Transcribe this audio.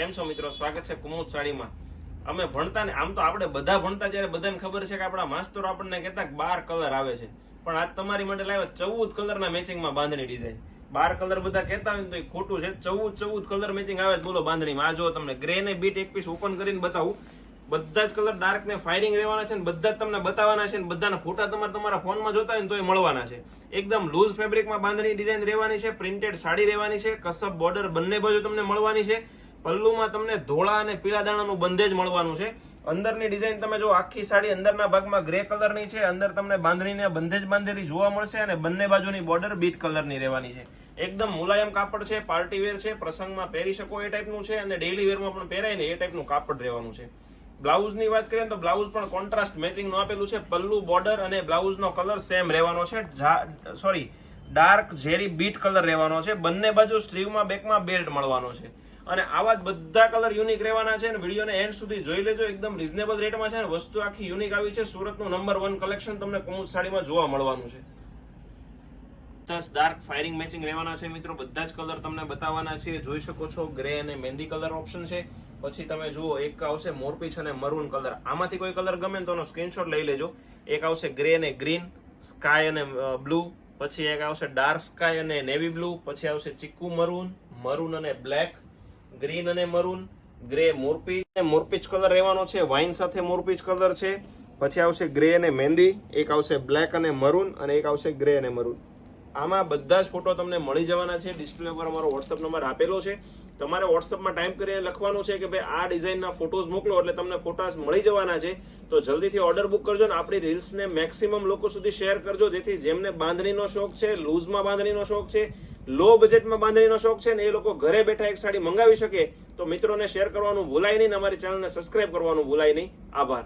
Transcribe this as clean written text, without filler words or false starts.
કેમ છો મિત્રો? સ્વાગત છે કુમુદ સાડીમાં. અમે ભણતા ને આમ તો આપણે બધા ભણતા ત્યારે બધાને ખબર છે કે આપણા માસ્તરો આપણને કહેતા કે 12 કલર આવે છે, પણ આજ તમારી માટે લાવ્યા 14 કલરના મેચિંગમાં બાંધણી ડિઝાઇન. 12 કલર બધા કહેતા હોય ને તો એ ખોટું છે. 14 કલર મેચિંગ આવે બોલો બાંધણીમાં. આ જો તમને ગ્રે ને બીટ એક પીસ ઓપન કરીને બતાવું. બધા જ કલર ડાર્ક ને ફાયરિંગ રહેવાના છે ને બધા જ તમને બતાવવાના છે ને બધાના ફોટા તમારા ફોનમાં જોતા હોય ને તો એ મળવાના છે. એકદમ લૂઝ ફેબ્રિકમાં બાંધણી ડિઝાઇન રહેવાની છે, પ્રિન્ટેડ સાડી રહેવાની છે, કસબ બોર્ડર બંને બાજુ તમને મળવાની છે. પલ્લુમાં તમને ધોળા અને પીળા દાણાનું બંધેજ મળવાનું છે. અંદરની ડિઝાઇન તમે જો આખી સાડી અંદરના ભાગમાં ગ્રે કલરની છે, અંદર તમને બાંધણીને બંધેજ બાંધેલી જોવા મળશે અને બંને બાજુની બોર્ડર બીટ કલરની રહેવાની છે. એકદમ મુલાયમ કાપડ છે, પાર્ટી વેર છે, પ્રસંગમાં પહેરી શકો એ ટાઈપનું છે અને ડેઈલી વેરમાં પણ પહેરાય ને એ ટાઈપનું કાપડ રહેવાનું છે. બ્લાઉઝની વાત કરીએ તો બ્લાઉઝ પણ કોન્ટ્રાસ્ટ મેચિંગનું આપેલું છે. પલ્લુ બોર્ડર અને બ્લાઉઝનો કલર સેમ રહેવાનો છે. ડાર્ક ઝેરી બીટ કલર રહેવાનો છે. બંને બાજુ સ્લીવમાં બેકમાં બેલ્ટ મળવાનો છે અને આવા જ બધા કલર યુનિક રહેવાના છે. વિડીયોને એન્ડ સુધી જોઈ લેજો. એકદમ રીઝનેબલ રેટમાં છે અને વસ્તુ આખી યુનિક આવી છે. સુરતનું નંબર 1 કલેક્શન તમને કુમુદ સાડીમાં જોવા મળવાનું છે. ડાર્ક ફાયરિંગ મેચિંગ રહેવાના છે મિત્રો. બધા જ કલર તમને બતાવવાના છે. જોઈ શકો છો ગ્રે અને મહેંદી કલર ઓપ્શન છે. પછી તમે જુઓ એક આવશે મોરપીચ અને મરૂન કલર. આમાંથી કોઈ કલર ગમે તો એનો સ્ક્રીનશોટ લઈ લેજો. એક આવશે ગ્રે અને ગ્રીન, સ્કાય અને બ્લુ, પછી એક આવશે ડાર્ક સ્કાય અને નેવી બ્લુ, પછી આવશે ચીકુ મરૂન, મરૂન અને બ્લેક, ગ્રીન અને મરૂન, ગ્રે મોરપીચ કલર રહેવાનો છે. વાઇન સાથે મોરપીચ કલર છે. પછી આવશે ગ્રે અને મહેંદી, એક આવશે બ્લેક અને મરૂન અને એક આવશે ગ્રે અને મરૂન. આમાં બધા જ ફોટો તમને મળી જવાના છે. ડિસ્પ્લે પર અમારો વોટ્સઅપ નંબર આપેલો છે. તમારે વોટ્સઅપમાં ટાઈપ કરીને લખવાનું છે કે ભાઈ આ ડિઝાઇનના ફોટોઝ મોકલો, એટલે તમને ફોટાસ મળી જવાના છે. તો જલ્દીથી ઓર્ડર બુક કરજો ને આપણી રીલ્સને મેક્સિમમ લોકો સુધી શેર કરજો, જેથી જેમને બાંધણીનો શોખ છે, લૂઝમાં બાંધણીનો શોખ છે, લો બજેટમાં બાંધણીનો શોખ છે ને એ લોકો ઘરે બેઠા એક સાડી મંગાવી શકે. તો મિત્રોને શેર કરવાનું ભૂલાય નહીં ને અમારી ચેનલને સબસ્ક્રાઇબ કરવાનું ભૂલાય નહીં. આભાર.